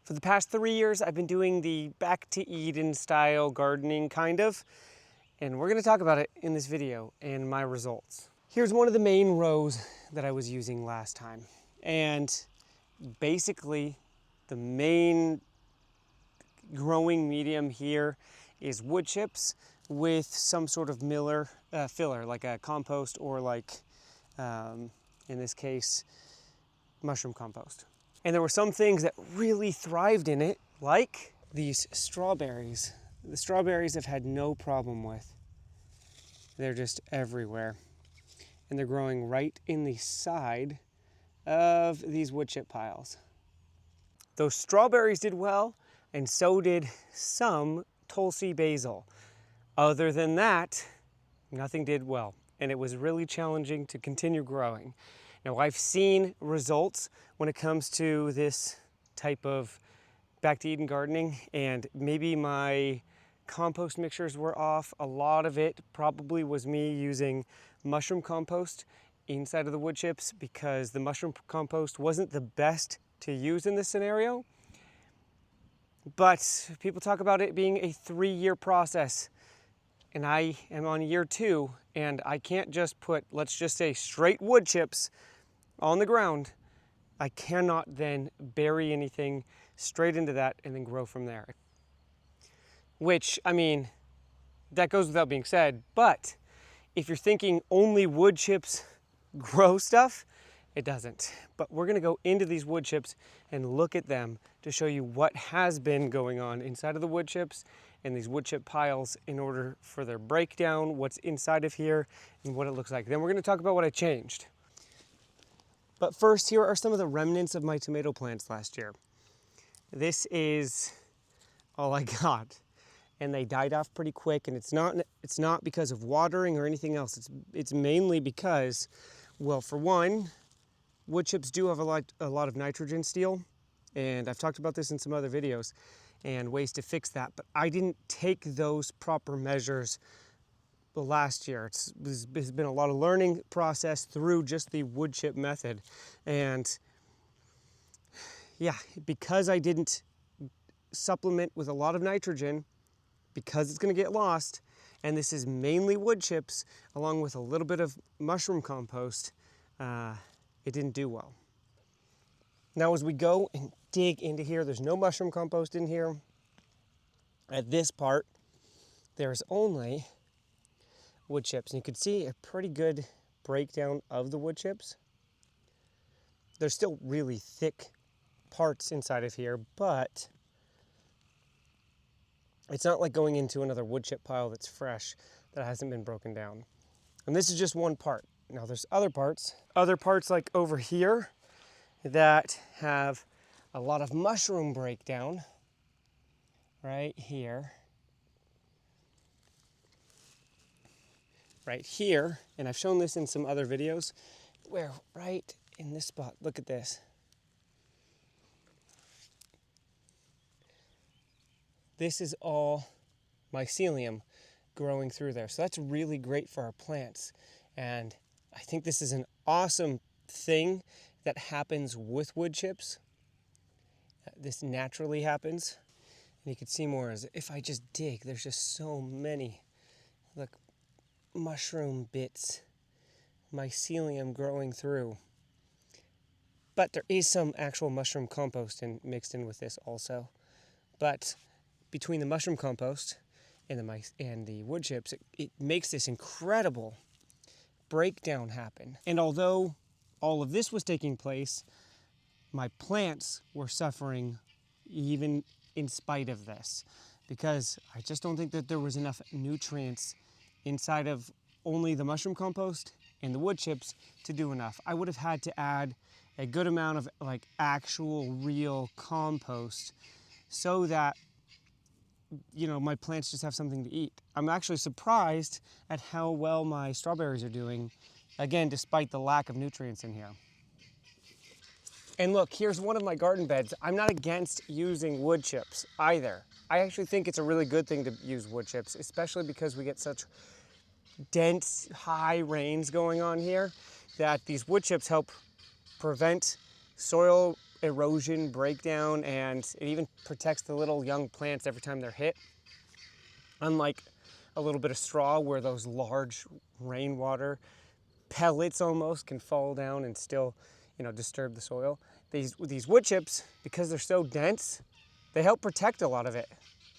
For the past 3 years, I've been doing the back to Eden style gardening, kind of, and we're gonna talk about it in this video and my results. Here's one of the main rows that I was using last time. And basically, the main growing medium here is wood chips with some sort of filler, like a compost or like, in this case, mushroom compost. And there were some things that really thrived in it, like these strawberries. The strawberries I've had no problem with. They're just everywhere. And they're growing right in the side of these wood chip piles. Those strawberries did well, and so did some Tulsi basil. Other than that, nothing did well, and it was really challenging to continue growing. Now, I've seen results when it comes to this type of back to Eden gardening, and maybe my compost mixtures were off. A lot of it probably was me using mushroom compost inside of the wood chips, because the mushroom compost wasn't the best to use in this scenario. But people talk about it being a 3-year process, and I am on year 2, and I can't just put, let's just say, straight wood chips on the ground. I cannot then bury anything straight into that and then grow from there. Which, I mean, that goes without being said, but if you're thinking only wood chips grow stuff, it doesn't. But we're gonna go into these wood chips and look at them to show you what has been going on inside of the wood chips and these wood chip piles in order for their breakdown, what's inside of here, and what it looks like. Then we're gonna talk about what I changed. But first, here are some of the remnants of my tomato plants last year. This is all I got. And they died off pretty quick, and it's not because of watering or anything else. It's mainly because, well, for one, wood chips do have a lot of nitrogen steal, and I've talked about this in some other videos and ways to fix that, but I didn't take those proper measures last year. It's been a lot of learning process through just the wood chip method, and yeah, because I didn't supplement with a lot of nitrogen, because it's going to get lost, and this is mainly wood chips along with a little bit of mushroom compost, it didn't do well. Now as we go and dig into here, there's no mushroom compost in here. At this part, there's only wood chips, and you can see a pretty good breakdown of the wood chips. There's still really thick parts inside of here, but it's not like going into another wood chip pile that's fresh, that hasn't been broken down. And this is just one part. Now there's other parts like over here that have a lot of mushroom breakdown, right here, and I've shown this in some other videos, where right in this spot, look at this. This is all mycelium growing through there. So that's really great for our plants. And I think this is an awesome thing that happens with wood chips. This naturally happens. And you can see more as if I just dig, there's just so many, look, mushroom bits, mycelium growing through. But there is some actual mushroom compost mixed in with this also. But between the mushroom compost and the wood chips, it makes this incredible breakdown happen. And although all of this was taking place, my plants were suffering even in spite of this, because I just don't think that there was enough nutrients inside of only the mushroom compost and the wood chips to do enough. I would have had to add a good amount of like actual real compost so that, you know, my plants just have something to eat. I'm actually surprised at how well my strawberries are doing, again, despite the lack of nutrients in here. And look, here's one of my garden beds. I'm not against using wood chips either. I actually think it's a really good thing to use wood chips, especially because we get such dense, high rains going on here, that these wood chips help prevent soil erosion breakdown, and it even protects the little young plants every time they're hit. Unlike a little bit of straw where those large rainwater pellets almost can fall down and still, disturb the soil. These wood chips, because they're so dense, they help protect a lot of it.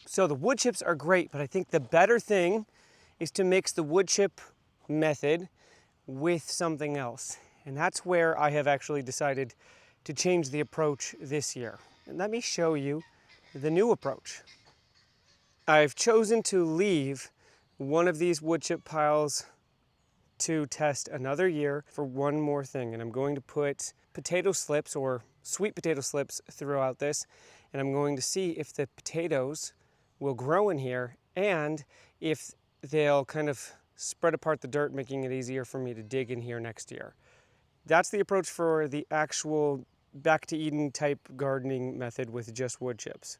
So the wood chips are great, but I think the better thing is to mix the wood chip method with something else. And that's where I have actually decided to change the approach this year. And let me show you the new approach. I've chosen to leave one of these wood chip piles to test another year for one more thing. And I'm going to put potato slips or sweet potato slips throughout this. And I'm going to see if the potatoes will grow in here and if they'll kind of spread apart the dirt, making it easier for me to dig in here next year. That's the approach for the actual back to Eden type gardening method with just wood chips.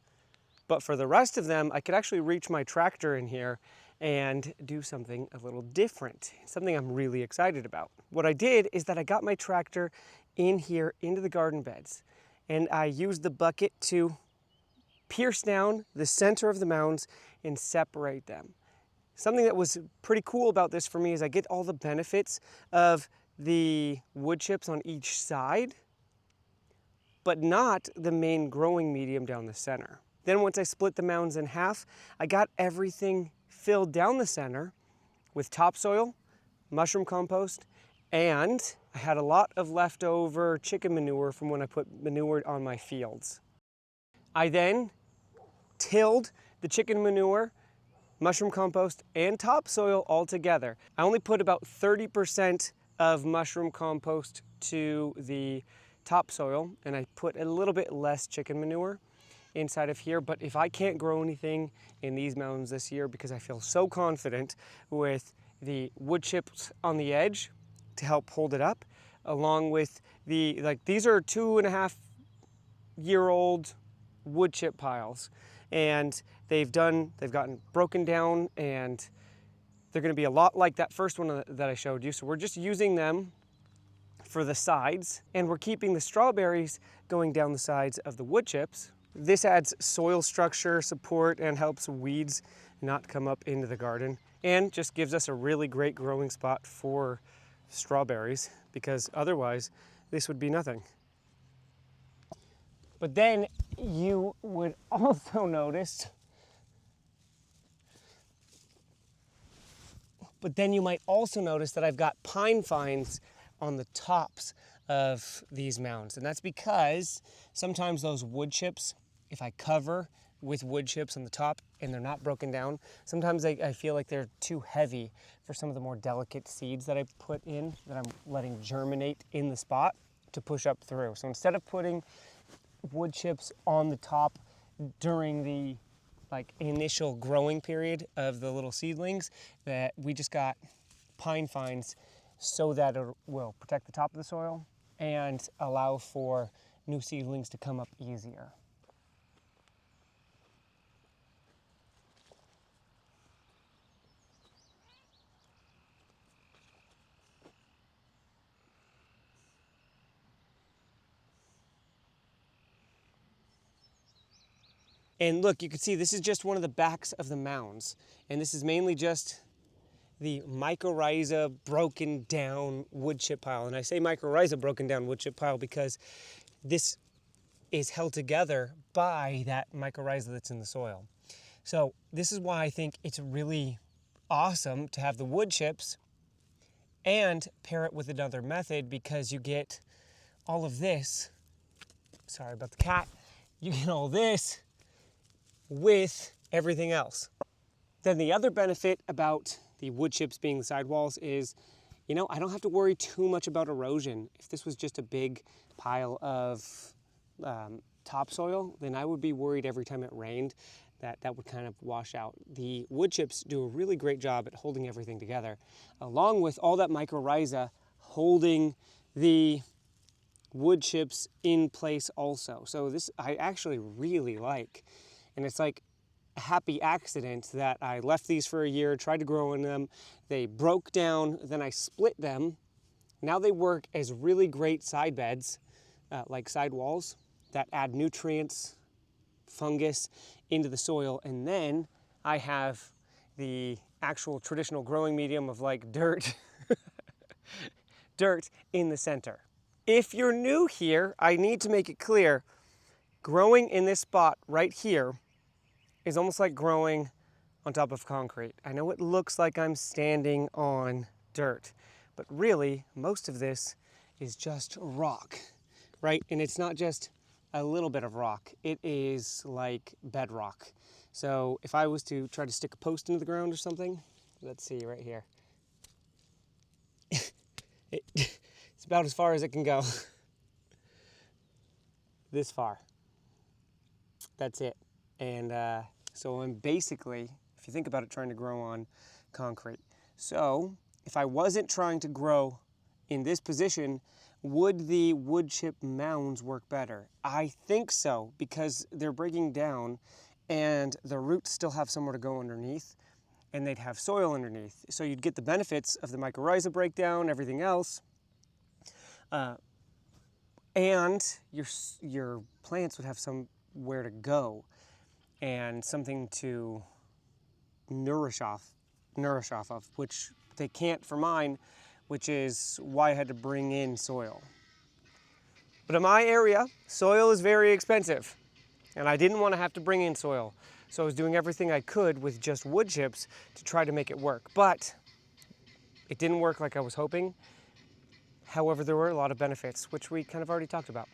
But for the rest of them, I could actually reach my tractor in here and do something a little different, something I'm really excited about. What I did is that I got my tractor in here into the garden beds, and I used the bucket to pierce down the center of the mounds and separate them. Something that was pretty cool about this for me is I get all the benefits of the wood chips on each side, but not the main growing medium down the center. Then once I split the mounds in half, I got everything filled down the center with topsoil, mushroom compost, and I had a lot of leftover chicken manure from when I put manure on my fields. I then tilled the chicken manure, mushroom compost, and topsoil all together. I only put about 30% of mushroom compost to the topsoil, and I put a little bit less chicken manure inside of here. But if I can't grow anything in these mounds this year because I feel so confident with the wood chips on the edge to help hold it up, along with these are 2.5-year-old wood chip piles, and they've gotten broken down, and they're going to be a lot like that first one that I showed you. So we're just using them for the sides, and we're keeping the strawberries going down the sides of the wood chips. This adds soil structure support and helps weeds not come up into the garden, and just gives us a really great growing spot for strawberries, because otherwise this would be nothing. But then you would also notice, you might also notice that I've got pine fines on the tops of these mounds. And that's because sometimes those wood chips, if I cover with wood chips on the top and they're not broken down, sometimes I feel like they're too heavy for some of the more delicate seeds that I put in, that I'm letting germinate in the spot to push up through. So instead of putting wood chips on the top during the initial growing period of the little seedlings, that we just got pine fines so that it will protect the top of the soil and allow for new seedlings to come up easier. And look, you can see this is just one of the backs of the mounds. And this is mainly just the mycorrhiza broken down wood chip pile. And I say mycorrhiza broken down wood chip pile because this is held together by that mycorrhiza that's in the soil. So this is why I think it's really awesome to have the wood chips and pair it with another method, because you get all of this, sorry about the cat, you get all this with everything else. Then the other benefit about the wood chips being the sidewalls is, I don't have to worry too much about erosion. If this was just a big pile of topsoil, then I would be worried every time it rained that would kind of wash out. The wood chips do a really great job at holding everything together, along with all that mycorrhiza holding the wood chips in place also. So this I actually really like. And it's like a happy accident that I left these for a year, tried to grow in them. They broke down, then I split them. Now they work as really great side beds, like side walls. that add nutrients, fungus into the soil. And then I have the actual traditional growing medium of like dirt, dirt in the center. If you're new here, I need to make it clear, growing in this spot right here is almost like growing on top of concrete. I know it looks like I'm standing on dirt, but really most of this is just rock, right? And it's not just a little bit of rock, it is like bedrock. So if I was to try to stick a post into the ground or something, let's see right here. It's about as far as it can go. This far. That's it. And so I'm basically, if you think about it, trying to grow on concrete. So if I wasn't trying to grow in this position, would the wood chip mounds work better? I think so, because they're breaking down and the roots still have somewhere to go underneath, and they'd have soil underneath. So you'd get the benefits of the mycorrhiza breakdown, everything else, and your plants would have somewhere to go and something to nourish off of, which they can't for mine, which is why I had to bring in soil. But in my area, soil is very expensive, and I didn't want to have to bring in soil. So I was doing everything I could with just wood chips to try to make it work. But it didn't work like I was hoping. However, there were a lot of benefits, which we kind of already talked about.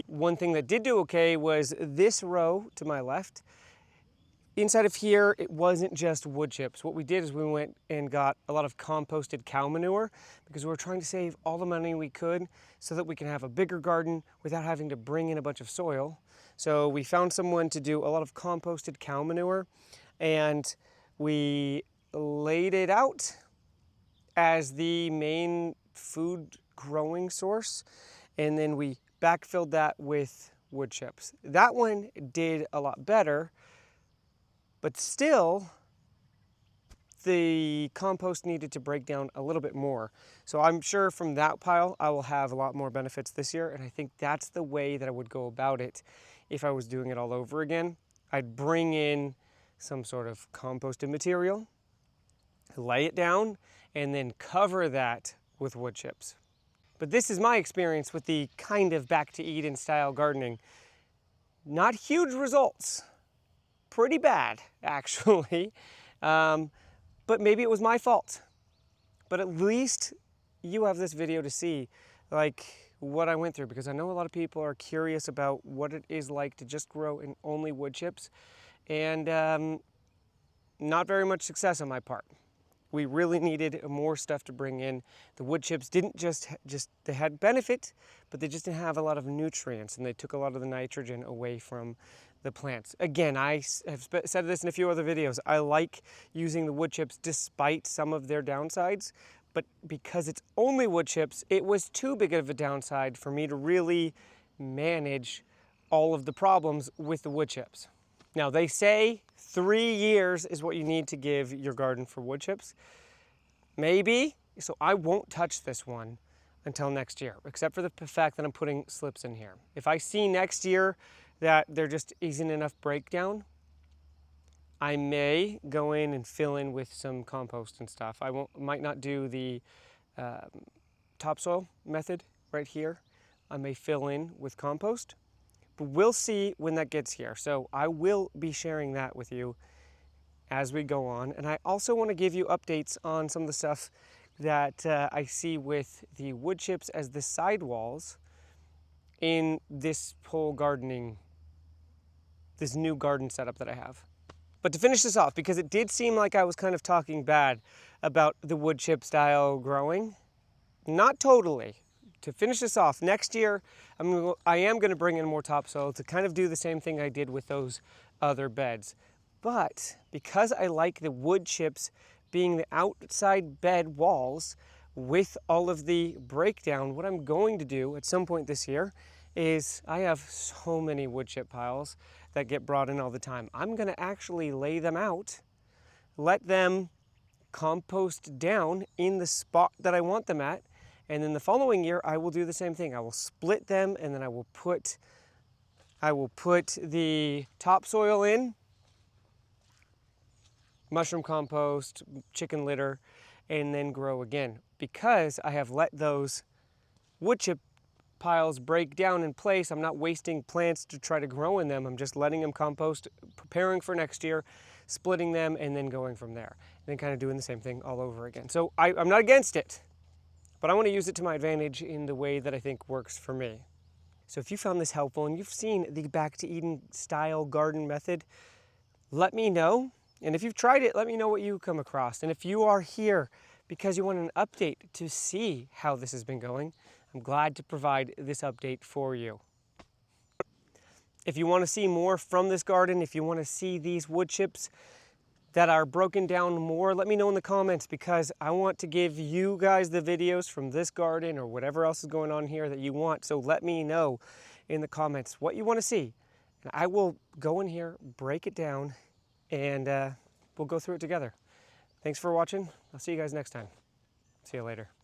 One thing that did do okay was this row to my left. Inside of here, it wasn't just wood chips. What we did is we went and got a lot of composted cow manure because we were trying to save all the money we could so that we can have a bigger garden without having to bring in a bunch of soil. So we found someone to do a lot of composted cow manure, and we laid it out as the main food growing source, and then we backfilled that with wood chips. That one did a lot better, but still the compost needed to break down a little bit more. So I'm sure from that pile I will have a lot more benefits this year, and I think that's the way that I would go about it if I was doing it all over again. I'd bring in some sort of composted material, lay it down, and then cover that with wood chips. But this is my experience with the kind of back to Eden style gardening. Not huge results. Pretty bad, actually. But maybe it was my fault. But at least you have this video to see like what I went through, because I know a lot of people are curious about what it is like to just grow in only wood chips, and not very much success on my part. We really needed more stuff to bring in. The wood chips didn't just they had benefit, but they just didn't have a lot of nutrients, and they took a lot of the nitrogen away from the plants. Again, I have said this in a few other videos. I like using the wood chips despite some of their downsides, but because it's only wood chips, it was too big of a downside for me to really manage all of the problems with the wood chips. Now, they say 3 years is what you need to give your garden for wood chips. Maybe, so I won't touch this one until next year, except for the fact that I'm putting slips in here. If I see next year that there just isn't enough breakdown, I may go in and fill in with some compost and stuff. I might not do the topsoil method right here. I may fill in with compost. But we'll see when that gets here. So I will be sharing that with you as we go on. And I also want to give you updates on some of the stuff that I see with the wood chips as the sidewalls in this whole gardening, this new garden setup that I have. But to finish this off, because it did seem like I was kind of talking bad about the wood chip style growing, not totally. To finish this off, next year I am going to bring in more topsoil to kind of do the same thing I did with those other beds. But because I like the wood chips being the outside bed walls with all of the breakdown, what I'm going to do at some point this year is, I have so many wood chip piles that get brought in all the time. I'm going to actually lay them out, let them compost down in the spot that I want them at, and then the following year, I will do the same thing. I will split them, and then I will put I will put the topsoil in, mushroom compost, chicken litter, and then grow again. Because I have let those wood chip piles break down in place, I'm not wasting plants to try to grow in them. I'm just letting them compost, preparing for next year, splitting them, and then going from there. And then kind of doing the same thing all over again. So I'm not against it, but I want to use it to my advantage in the way that I think works for me. So if you found this helpful and you've seen the Back to Eden style garden method, let me know. And if you've tried it, let me know what you come across. And if you are here because you want an update to see how this has been going, I'm glad to provide this update for you. If you want to see more from this garden, if you want to see these wood chips that are broken down more, let me know in the comments, because I want to give you guys the videos from this garden or whatever else is going on here that you want. So let me know in the comments what you want to see. And I will go in here, break it down, and we'll go through it together. Thanks for watching. I'll see you guys next time. See you later.